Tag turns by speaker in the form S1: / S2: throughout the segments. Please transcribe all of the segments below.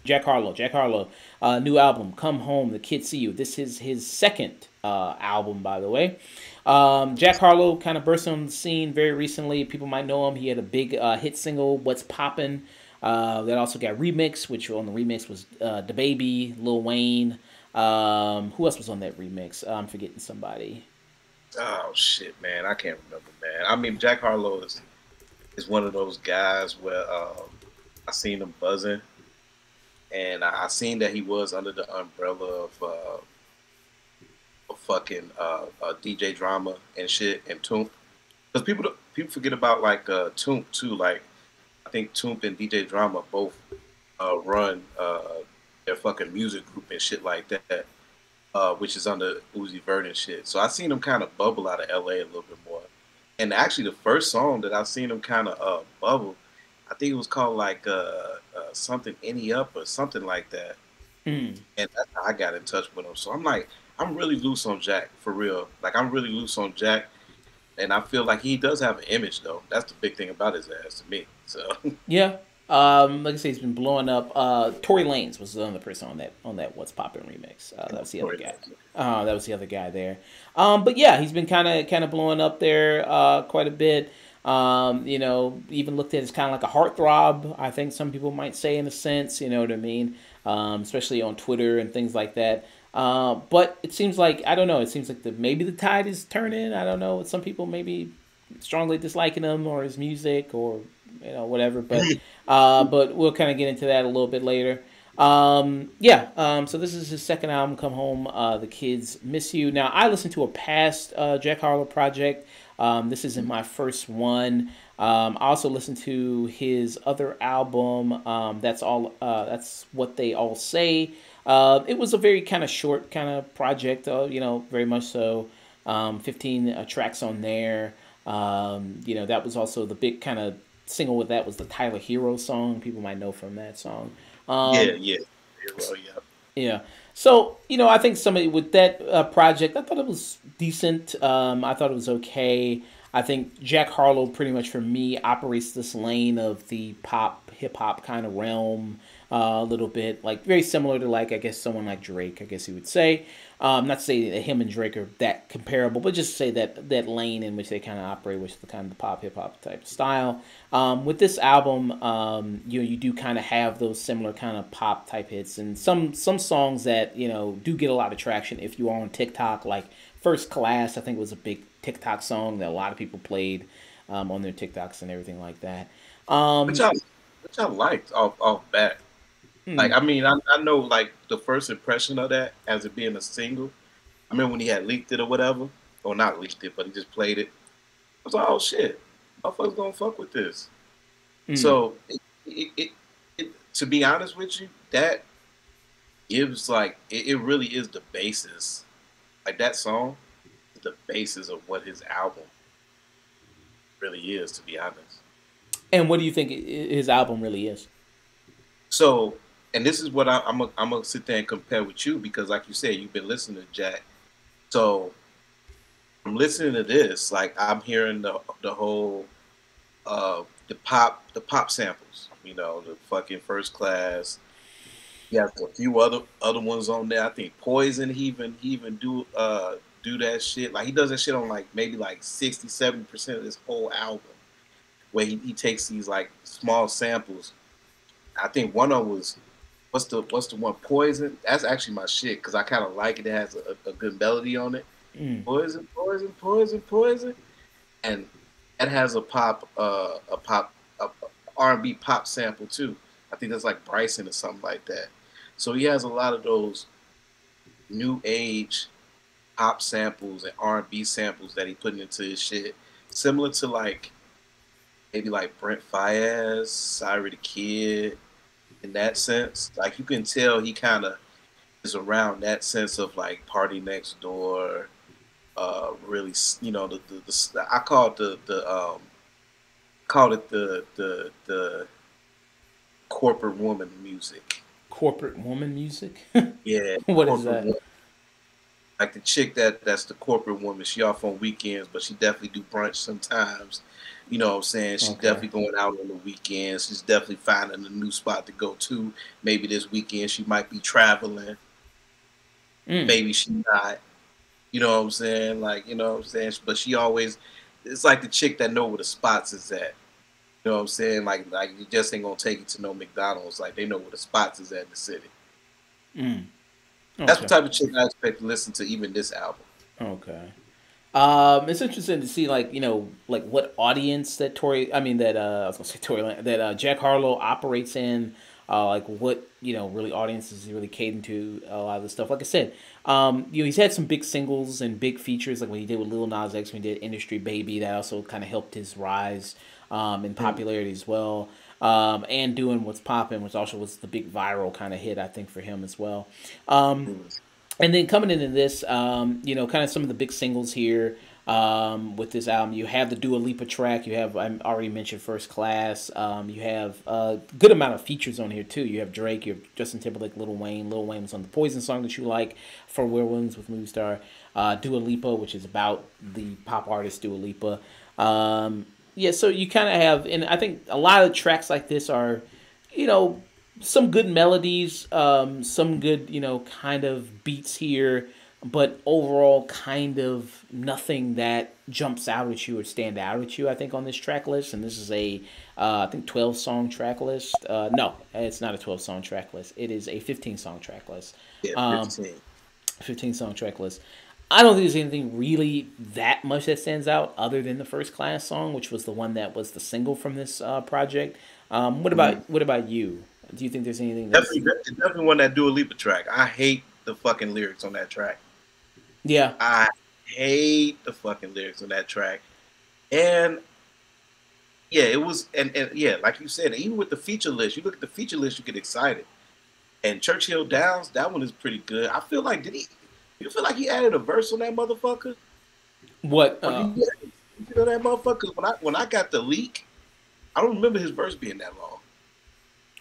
S1: Jack Harlow. Jack Harlow, new album, "Come Home, the Kids See You." This is his second album, by the way. Jack Harlow kind of burst on the scene very recently. People might know him. He had a big hit single, "What's Poppin'." That also got remix, which on the remix was DaBaby, Lil Wayne. Who else was on that remix? I'm forgetting somebody.
S2: Oh shit, man, I can't remember, man. I mean, Jack Harlow is one of those guys where I seen him buzzing, and I seen that he was under the umbrella of fucking DJ Drama and shit and Toomp. Because people forget about like Toomp too. Like I think Toomp and DJ Drama both run their fucking music group and shit like that, which is under Uzi Vert and shit. So I seen him kind of bubble out of LA a little bit more. And actually, the first song that I seen him kind of bubble, I think it was called like something Any Up or something like that.
S1: Mm.
S2: And that's how I got in touch with him. So I'm like, I'm really loose on Jack for real. Like I'm really loose on Jack, and I feel like he does have an image though. That's the big thing about his ass to me. So
S1: Yeah. Like I say, he's been blowing up. Tory Lanez was the other person on that "What's Poppin'" remix. That was the other guy. That was the other guy there. But yeah, he's been kind of blowing up there quite a bit. Even looked at as kind of like a heartthrob. I think some people might say in a sense. You know what I mean? Especially on Twitter and things like that. But it seems like I don't know. It seems like maybe the tide is turning. I don't know. Some people maybe strongly disliking him or his music or whatever. But we'll kind of get into that a little bit later. Yeah. So this is his second album, "Come Home, the Kids Miss You." Now I listened to a past Jack Harlow project. This isn't my first one. I also listened to his other album. That's all. That's what they all say. It was a very kind of short kind of project. Very much so. 15 tracks on there. That was also the big kind of single with that was the Tyler Hero song. People might know from that song.
S2: yeah,
S1: Um,
S2: yeah, well, yeah.
S1: yeah. So, I think somebody with that project, I thought it was decent. I thought it was okay. I think Jack Harlow, pretty much for me, operates this lane of the pop, hip hop kind of realm a little bit. Like, very similar to, like, I guess someone like Drake, I guess you would say. Not to say that him and Drake are that comparable, but just to say that lane in which they kind of operate, which is the kind of the pop hip hop type of style. With this album, you do kind of have those similar kind of pop type hits, and some songs that do get a lot of traction if you are on TikTok. Like "First Class," I think was a big TikTok song that a lot of people played on their TikToks and everything like that.
S2: Which
S1: Um,
S2: I which I liked off bat. Like
S1: hmm,
S2: I mean, I know like the first impression of that as it being a single. I remember when he had leaked it or whatever, or not leaked it, but he just played it. I was like, oh shit, motherfuckers gonna fuck with this.
S1: hmm.
S2: So to be honest with you, that gives like it really is the basis. Like that song is the basis of what his album really is, to be honest.
S1: And what do you think his album really is?
S2: So, and this is what I'm gonna sit there and compare with you because, like you said, you've been listening to Jack. So I'm listening to this, like I'm hearing the whole the pop samples. The fucking First Class. He has a few other ones on there. I think Poison. He even do that shit. Like he does that shit on like maybe like 60-70% of this whole album, where he takes these like small samples. I think one of them was what's the one Poison. That's actually my shit because I kind of like it. It has a good melody on it.
S1: Mm.
S2: Poison, poison, poison, poison, and it has a R&B pop sample too. I think that's like Bryson or something like that. So he has a lot of those new age pop samples and R&B samples that he put into his shit, similar to like maybe like Brent Fayez, Syra the Kid, in that sense. Like you can tell he kind of is around that sense of like Party Next Door. Really, I call it the corporate woman music.
S1: Corporate woman music.
S2: Yeah,
S1: What is
S2: corporate
S1: that?
S2: woman. Like the chick that's the corporate woman. She off on weekends, but she definitely do brunch sometimes. You know what I'm saying? She's
S1: Okay.
S2: definitely going out on the weekends. She's definitely finding a new spot to go to. Maybe this weekend she might be traveling.
S1: Mm.
S2: Maybe she not. You know what I'm saying? Like, you know what I'm saying? But she always, it's like the chick that know where the spots is at. You know what I'm saying? Like you just ain't gonna take it to no McDonald's. Like they know where the spots is at in the city.
S1: Mm.
S2: That's the
S1: Okay.
S2: type of chick I expect to listen to even this album.
S1: Okay. It's interesting to see, like, like what audience that I was gonna say that Jack Harlow operates in, like what really audiences he really catering to a lot of the stuff. Like I said, he's had some big singles and big features, like when he did with Lil Nas X, when he did Industry Baby, that also kind of helped his rise in
S2: Mm,
S1: popularity as well. And doing What's Poppin', which also was the big viral kind of hit, I think, for him as well. Um,
S2: mm,
S1: and then coming into this, kind of some of the big singles here with this album. You have the Dua Lipa track. You have, I already mentioned, First Class. You have a good amount of features on here too. You have Drake. You have Justin Timberlake, Lil Wayne. Lil Wayne was on the Poison song that you like for Will Williams with Movie Star. Dua Lipa, which is about the pop artist Dua Lipa. Yeah, so you kind of have, and I think a lot of tracks like this are, you know, some good melodies, some good, kind of beats here, but overall, kind of nothing that jumps out at you or stand out at you. I think on this track list, and this is I think 12 song track list. No, it's not a 12 song track list. It is a 15 song track list.
S2: yeah,
S1: Um,
S2: 15.
S1: 15 song track list. I don't think there's anything really that much that stands out other than the First Class song, which was the one that was the single from this project. What
S2: Mm-hmm.
S1: about you? Do you think there's anything that's
S2: Definitely one that Dua Lipa track. I hate the fucking lyrics on that track.
S1: yeah?
S2: I hate the fucking lyrics on that track. And yeah, it was and yeah, like you said, even with the feature list, you look at the feature list, you get excited. And Churchill Downs, that one is pretty good. I feel like you feel like he added a verse on that motherfucker?
S1: What?
S2: Or did you know that motherfucker? When I got the leak, I don't remember his verse being that long.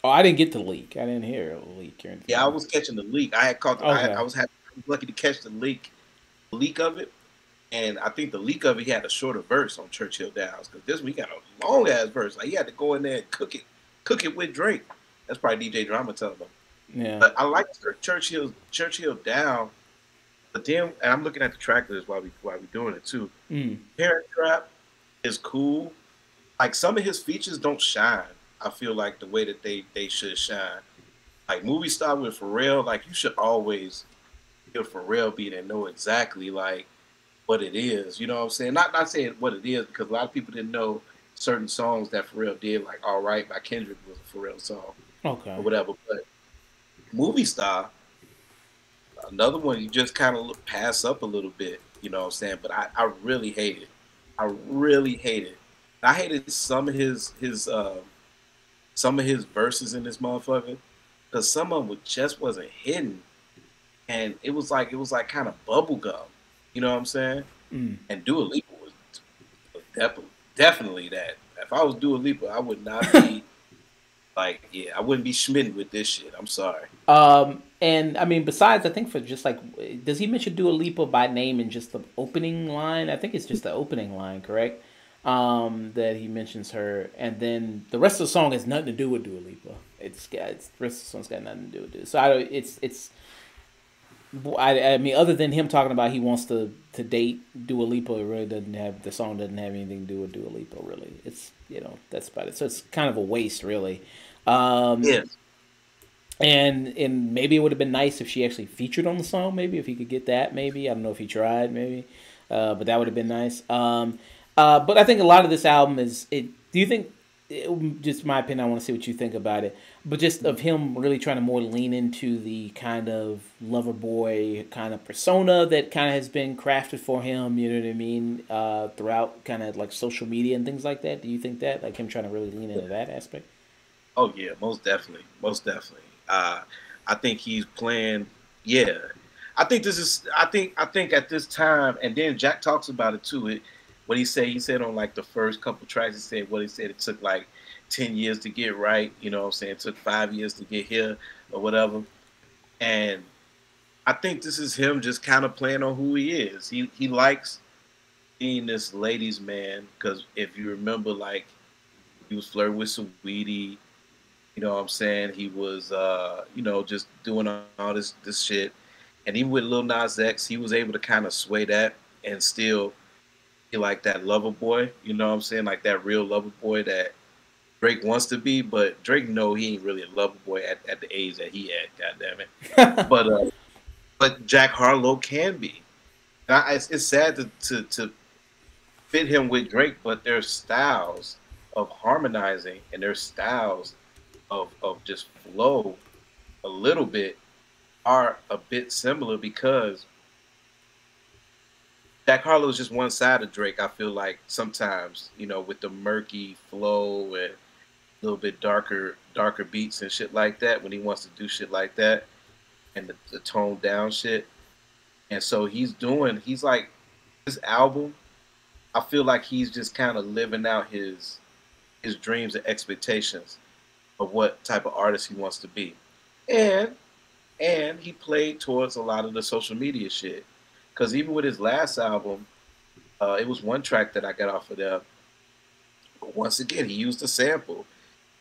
S1: Oh, I didn't get the leak. I didn't hear a leak or
S2: Yeah, I
S1: anything.
S2: was catching the leak. I had caught.
S1: Okay.
S2: I was lucky to catch the leak of it, and I think the leak of it he had a shorter verse on Churchill Downs because this week got a long ass verse. Like he had to go in there and cook it with Drake. That's probably DJ Drama telling them.
S1: Yeah.
S2: But I like Churchill Down. But then, and I'm looking at the track list while we doing it too.
S1: Mm.
S2: Parent Trap is cool. Like some of his features don't shine. I feel like the way that they should shine. Like movie star with Pharrell, like you should always hear Pharrell beat and know exactly like what it is. You know what I'm saying? Not saying what it is because a lot of people didn't know certain songs that Pharrell did, like "All Right" by Kendrick was a Pharrell song or
S1: Okay.
S2: whatever. But movie star, another one you just kind of pass up a little bit. You know what I'm saying? But I really hate it. I really hate it. I hated some of his verses in this motherfucker because some of them just wasn't hidden, and it was like kind of bubblegum. You know what I'm saying?
S1: Mm.
S2: And Dua Lipa was definitely that. If I was Dua Lipa, I would not be like, yeah, I wouldn't be smitten with this shit. I'm sorry.
S1: And I mean, besides, I think for just like, does he mention Dua Lipa by name in just the opening line? I think it's just the opening line, correct? That he mentions her, and then the rest of the song has nothing to do with Dua Lipa. It's the rest of the song's got nothing to do with it. So I mean, other than him talking about he wants to date Dua Lipa, it really doesn't have the song doesn't have anything to do with Dua Lipa. Really, it's that's about it. So it's kind of a waste, really. Um,
S2: Yes.
S1: and maybe it would have been nice if she actually featured on the song. Maybe if he could get that. Maybe I don't know if he tried. Maybe, but that would have been nice. But I think a lot of this album is. Do you think? Just my opinion. I want to see what you think about it. But just of him really trying to more lean into the kind of lover boy kind of persona that kind of has been crafted for him. You know what I mean? Throughout kind of like social media and things like that. Do you think that like him trying to really lean into that aspect?
S2: Oh yeah, most definitely, most definitely. I think he's playing. Yeah, I think this is. I think at this time, and then Jack talks about it too. What he said on like the first couple tracks, he said what he said. It took like 10 years to get right. You know what I'm saying? It took 5 years to get here or whatever. And I think this is him just kind of playing on who he is. He likes being this ladies' man because if you remember, like he was flirting with Sweetie. You know what I'm saying? He was, just doing all this shit. And even with Lil Nas X, he was able to kind of sway that and still be like that lover boy. You know what I'm saying? Like that real lover boy that Drake wants to be, but Drake know he ain't really a lover boy at the age that he at. God damn it! But Jack Harlow can be. It's sad to fit him with Drake, but their styles of harmonizing and their styles of just flow a little bit are a bit similar because Jack Harlow is just one side of Drake. I feel like sometimes, with the murky flow and a little bit darker beats and shit like that when he wants to do shit like that and the toned down shit. And so he's like this album. I feel like he's just kind of living out his dreams and expectations of what type of artist he wants to be. And he played towards a lot of the social media shit. Because even with his last album, it was one track that I got off of there. But once again, he used a sample.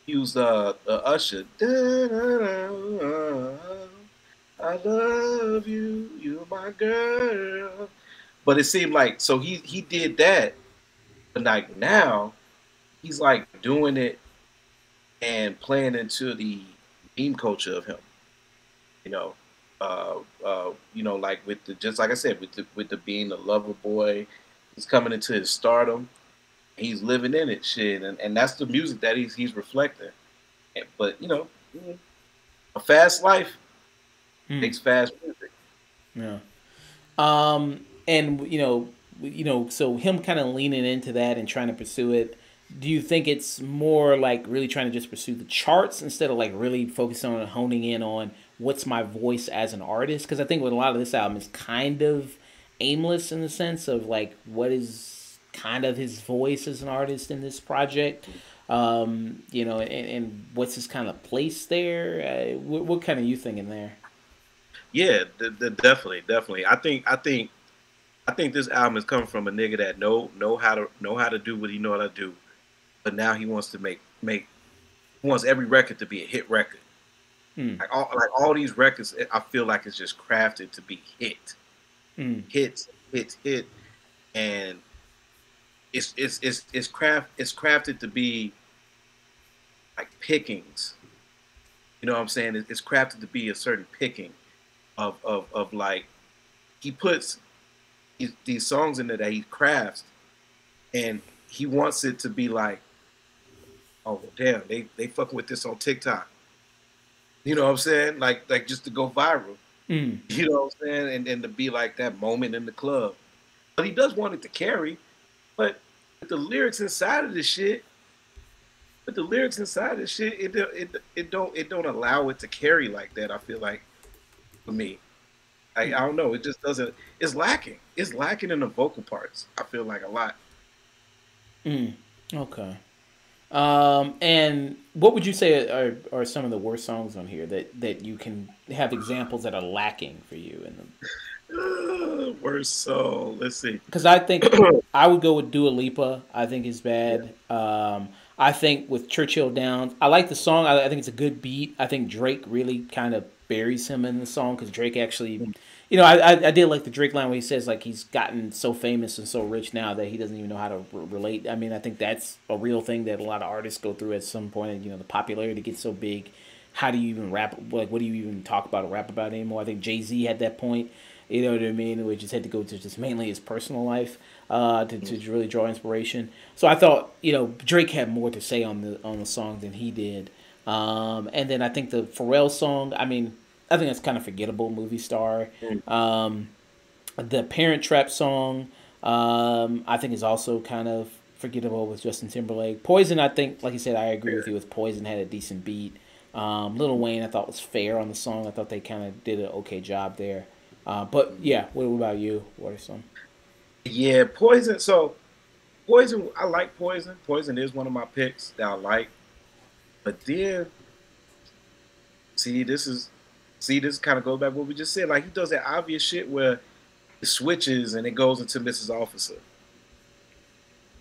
S2: He used Usher. I love you, you're my girl. But it seemed like so he did that, but like now he's like doing it and playing into the meme culture of him. You know, like with the just like I said, with the being the lover boy, he's coming into his stardom. He's living in it, shit, and that's the music that he's reflecting. But a fast life makes fast music.
S1: Yeah. And so him kind of leaning into that and trying to pursue it. Do you think it's more like really trying to just pursue the charts instead of like really focusing on honing in on what's my voice as an artist? Because I think with a lot of this album is kind of aimless in the sense of like what is kind of his voice as an artist in this project. And what's his kind of place there? What kind of you thinking there?
S2: Yeah, definitely. I think this album is coming from a nigga that know how to do what he know how to do, but now he wants to make he wants every record to be a hit record.
S1: Mm.
S2: Like all these records, I feel like it's just crafted to be
S1: Mm.
S2: hit, and it's crafted to be like pickings. You know what I'm saying? It's crafted to be a certain picking of like he puts these songs in there that he crafts, and he wants it to be like, oh damn, they fucking with this on TikTok. You know what I'm saying? Like just to go viral.
S1: Mm.
S2: You know what I'm saying? And to be like that moment in the club. But he does want it to carry. But with the lyrics inside of this shit, it don't allow it to carry like that. I feel like for me, I don't know. It just doesn't. It's lacking. It's lacking in the vocal parts. I feel like a lot.
S1: Mm. Okay. And what would you say are some of the worst songs on here that you can have examples that are lacking for you in them?
S2: Worst song. Let's see.
S1: Because I think I would go with Dua Lipa. I think is
S2: Yeah.
S1: bad. I think with Churchill Downs, I like the song. I think it's a good beat. I think Drake really kind of buries him in the song because Drake actually, I did like the Drake line where he says like he's gotten so famous and so rich now that he doesn't even know how to relate. I mean, I think that's a real thing that a lot of artists go through at some point. And, the popularity gets so big. How do you even rap? Like, what do you even talk about or rap about anymore? I think Jay-Z had that point. You know what I mean? We just had to go to just mainly his personal life to really draw inspiration. So I thought Drake had more to say on the song than he did. And then I think the Pharrell song. I mean, I think that's kind of forgettable. Movie Star. The Parent Trap song. I think is also kind of forgettable with Justin Timberlake. Poison. I think, like you said, I agree with you. With Poison had a decent beat. Lil Wayne, I thought was fair on the song. I thought they kind of did an okay job there. But yeah, what about you? What are some?
S2: Yeah, Poison. So Poison, I like Poison. Poison is one of my picks that I like. But then, see, this kind of goes back to what we just said. Like he does that obvious shit where it switches and it goes into Mrs. Officer.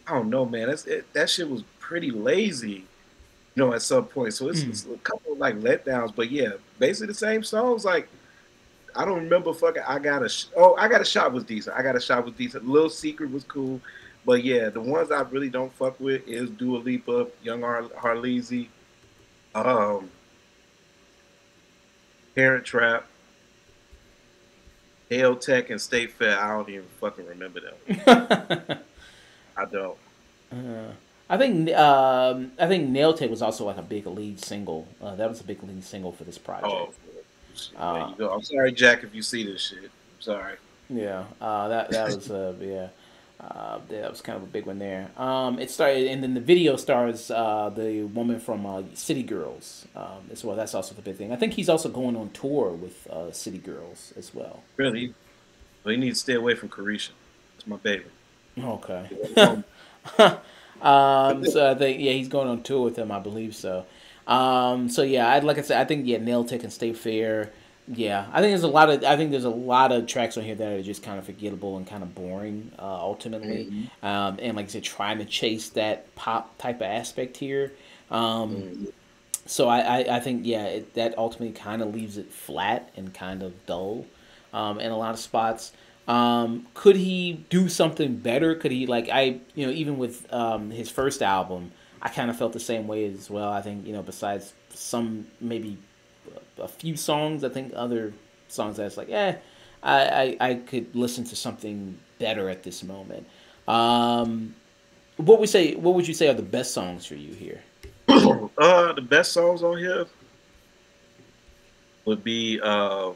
S2: I don't know, man. That shit was pretty lazy, at some point. So it's a couple of like letdowns, but yeah, basically the same songs. Like I don't remember fucking. I got a shot was decent. I got a shot was decent. Little Secret was cool, but yeah, the ones I really don't fuck with is Dua Lipa, Young Harlezy, um, Parent Trap, Hail Tech, and State Fair. I don't even fucking remember them. I don't.
S1: I think Nail Tech was also like a big lead single. That was a big lead single for this project.
S2: Oh, shit, there you go. I'm sorry, Jack, if you see this shit. I'm sorry.
S1: Yeah, that was yeah. That was kind of a big one there. It started, and then the video stars the woman from City Girls as well. That's also the big thing. I think he's also going on tour with City Girls as well.
S2: Really? Well, you need to stay away from Carisha. That's my baby.
S1: Okay. So I think yeah, he's going on tour with them. I believe so. So yeah, like I said, I think yeah, Nail Tech and Stay Fair. Yeah, I think there's a lot of tracks on here that are just kind of forgettable and kind of boring, ultimately.
S2: Mm-hmm.
S1: And like I said, trying to chase that pop type of aspect here. Um,
S2: Mm-hmm.
S1: so I think yeah, that ultimately kind of leaves it flat and kind of dull, in a lot of spots. Could he do something better? Could he like even with his first album, I kind of felt the same way as well. I think besides some maybe a few songs, I think other songs that's like I could listen to something better at this moment. Um, what would you say are the best songs for you here?
S2: The best songs on here would be damn.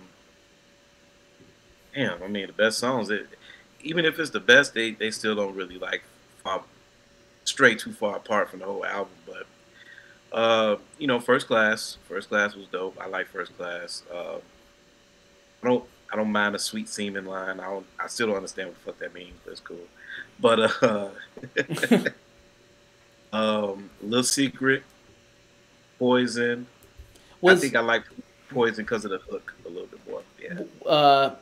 S2: I mean, the best songs. Even if it's the best, they still don't really like far, stray too far apart from the whole album. But First Class was dope. I like First Class. I don't mind a sweet semen line. I still don't understand what the fuck that means, but it's cool. But Little Secret, Poison. I
S1: Was
S2: think I like Poison because of the hook a little bit more. Yeah.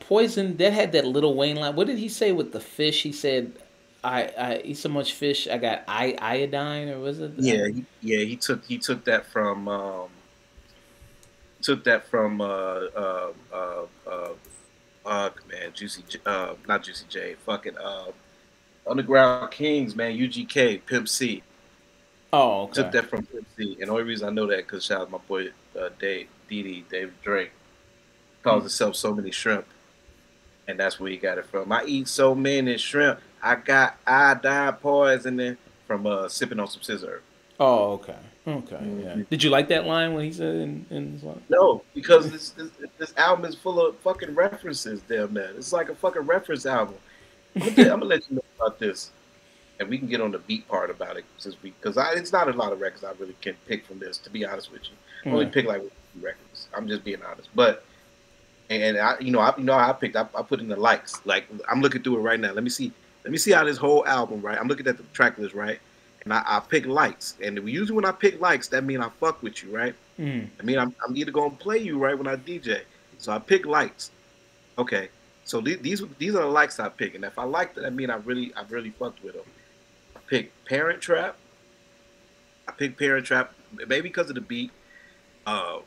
S1: Poison that had that Little Wayne line? What did he say with the fish? He said, I eat so much fish, I got iodine, or was it?
S2: He took that from man, not Juicy J, fucking Underground Kings, man, UGK, Pimp C.
S1: Oh,
S2: Took
S1: okay.
S2: that from Pimp C, and the only reason I know that because shout out my boy David Drake calls himself so many shrimp, and that's where he got it from. I eat so many shrimp, I got iodine poisoning from sipping on some scissor.
S1: Oh, okay. Okay, yeah.
S2: Mm-hmm.
S1: Did you like that line when he said in his line?
S2: No, because this album is full of fucking references, damn man. It's like a fucking reference album. I'm gonna let you know about this, and we can get on the beat part about it because it's not a lot of records I really can pick from this. To be honest with you, I only
S1: Yeah.
S2: pick like records. I'm just being honest, but and I put in the likes. Like I'm looking through it right now. Let me see how this whole album. Right, I'm looking at the track list. Right, and I pick likes. And usually when I pick likes, that mean I fuck with you. Right.
S1: Mm.
S2: I mean I'm either gonna play you right when I DJ. So I pick likes. Okay. So these are the likes I pick, and if I like that, I mean I really fucked with them. I picked Parent Trap. I picked Parent Trap maybe because of the beat. Uh,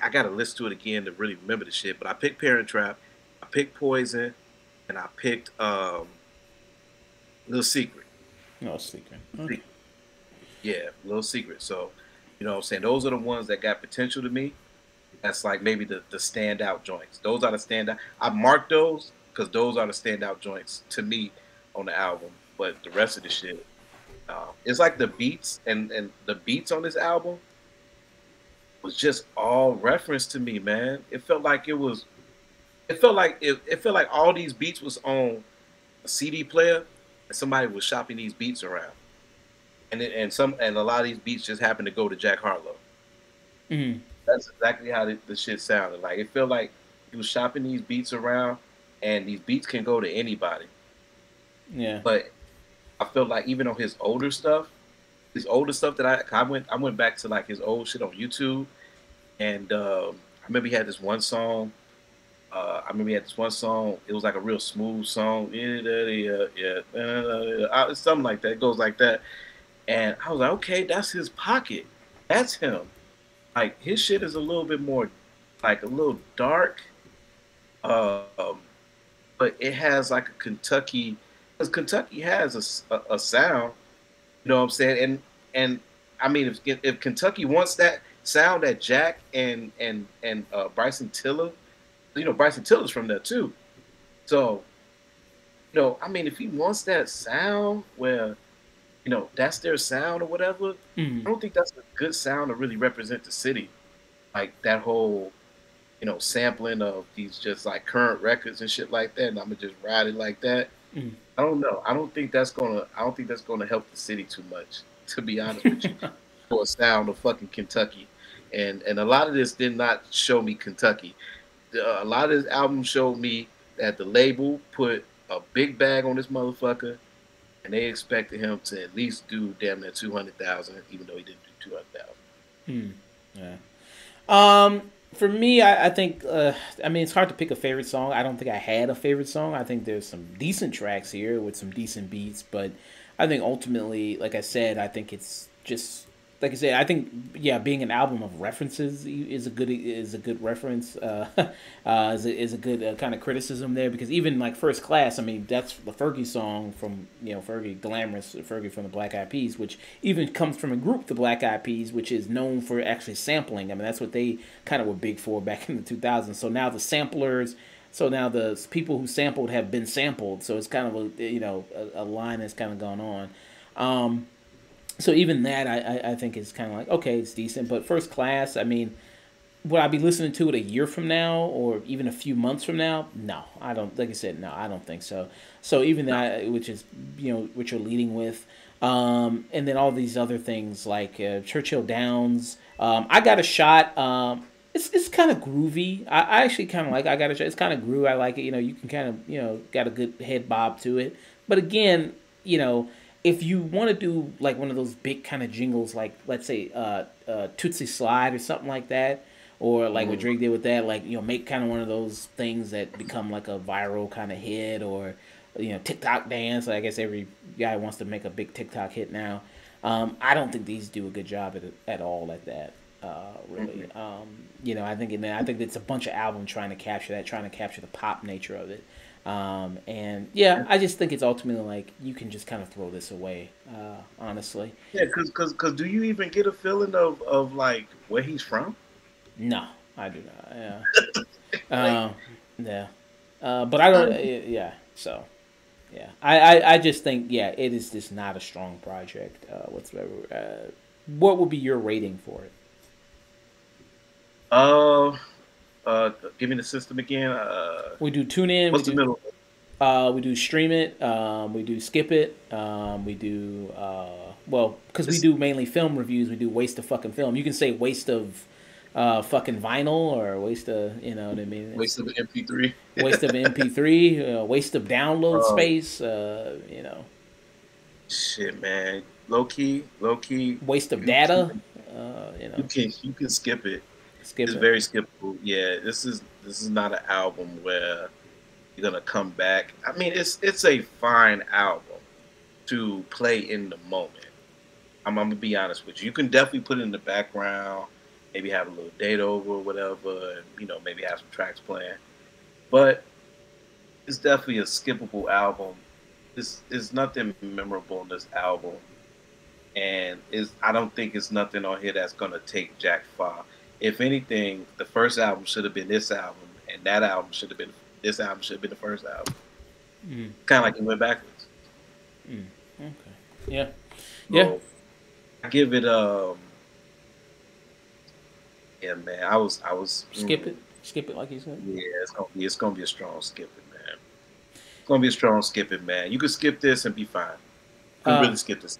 S2: I got to listen to it again to really remember the shit. But I picked Parent Trap. I picked Poison, and I picked Little Secret.
S1: No secret. Okay.
S2: Yeah, Little Secret. So, what I'm saying? Those are the ones that got potential to me. That's like maybe the standout joints. Those are the standout. I marked those because those are the standout joints to me on the album. But the rest of the shit, it's like the beats and the beats on this album was just all reference to me, man. It felt like it was. It felt like all these beats was on a CD player, and somebody was shopping these beats around, and a lot of these beats just happened to go to Jack Harlow.
S1: Mm.
S2: That's exactly how the shit sounded. Like it felt like he was shopping these beats around, and these beats can go to anybody.
S1: Yeah.
S2: But I felt like even on his older stuff, his older stuff that I went back to like his old shit on YouTube, and I remember he had this one song. I remember he had this one song. It was like a real smooth song. Something like that. It goes like that. And I was like, okay, that's his pocket. That's him. Like his shit is a little bit more, like a little dark, um, but it has like a Kentucky, because Kentucky has a sound. You know what I'm saying? And I mean, if Kentucky wants that sound that Jack and Bryson Tiller, Bryson Tiller's from there too. So I mean, if he wants that sound where that's their sound or whatever, I
S1: Mm.
S2: don't think that's a good sound to really represent the city. Like that whole sampling of these just like current records and shit like that, and I'm gonna just ride it like that.
S1: Mm.
S2: I don't know. I don't think that's gonna help the city too much, to be honest with you. For a sound of fucking Kentucky, and a lot of this did not show me Kentucky. A lot of this album showed me that the label put a big bag on this motherfucker, and they expected him to at least do damn near 200,000, even though he didn't do 200,000.
S1: Mm. Yeah. For me, I think, I mean, it's hard to pick a favorite song. I don't think I had a favorite song. I think there's some decent tracks here with some decent beats, but I think ultimately, like I said, I think it's just like I said. I think yeah, being an album of references is a good reference. Is a good kind of criticism there because even like First Class, I mean, that's the Fergie song from Fergie, glamorous Fergie from the Black Eyed Peas, which even comes from a group, the Black Eyed Peas, which is known for actually sampling. I mean, that's what they kind of were big for back in the 2000s. So now the samplers, so now the people who sampled have been sampled. So it's kind of a line that's kind of gone on. So even that I think is kind of like okay, it's decent. But First Class, I mean, would I be listening to it a year from now or even a few months from now? No, I don't. Like I said, no, I don't think so. So even that, which is what you're leading with, and then all these other things like Churchill Downs. I got a shot. It's kind of groovy. I actually kind of like. I got a shot. It's kind of groovy. I like it. You can kind of got a good head bob to it. But again, if you want to do like one of those big kind of jingles, like let's say Tootsie Slide or something like that, or like what
S2: Mm.
S1: Drake did with that, like make kind of one of those things that become like a viral kind of hit, or TikTok dance. Like I guess every guy wants to make a big TikTok hit now. I don't think these do a good job at all at that. Really,
S2: Mm.
S1: I think it's a bunch of albums trying to capture that, trying to capture the pop nature of it. And yeah, I just think it's ultimately like you can just kind of throw this away, honestly.
S2: Yeah, cause do you even get a feeling of like where he's from?
S1: No, I do not. Yeah,
S2: Like,
S1: yeah. But I don't. Yeah. So yeah, I just think yeah, it is just not a strong project whatsoever. What would be your rating for it?
S2: uh, give me the system again.
S1: We do tune in.
S2: What's the middle?
S1: We do stream it. We do skip it. We do well because we
S2: This
S1: do mainly film reviews. We do waste of fucking film. You can say waste of fucking vinyl or waste of what I mean. It's
S2: waste of an MP3.
S1: waste of MP3, waste of download
S2: uh,
S1: space.
S2: Shit, man. Low key.
S1: Waste of
S2: You can
S1: data.
S2: you can skip it.
S1: Skip
S2: It's
S1: it.
S2: very skippable. Yeah, this is not an album where you're gonna come back. I mean, it's a fine album to play in the moment. I'm gonna be honest with you. You can definitely put it in the background, maybe have a little date over or whatever, and maybe have some tracks playing. But it's definitely a skippable album. There's nothing memorable in this album, and is I don't think it's nothing on here that's gonna take Jack far. If anything, the first album should have been this album, and that album should have been this album should have been the first album.
S1: Mm,
S2: Kind of like it went backwards.
S1: mm, okay. Yeah. Yeah.
S2: So I give it yeah, man.
S1: Skip it. Skip it like you said.
S2: yeah, it's gonna be a strong skipping, man. It's gonna be a strong skipping, man. You could skip this and be fine. You can
S1: Uh,
S2: really skip this.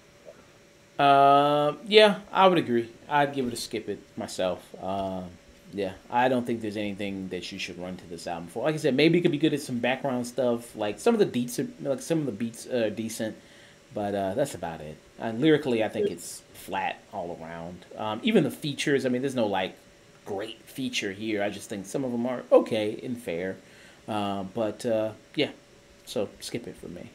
S1: yeah, I would agree. I'd give it a skip it myself. Yeah, I don't think there's anything that you should run to this album for. Like I said, maybe it could be good at some background stuff. Like some of the beats are decent, but that's about it. And lyrically, I think it's flat all around. Even the features, I mean, there's no like great feature here. I just think some of them are okay and fair. But yeah, so skip it for me.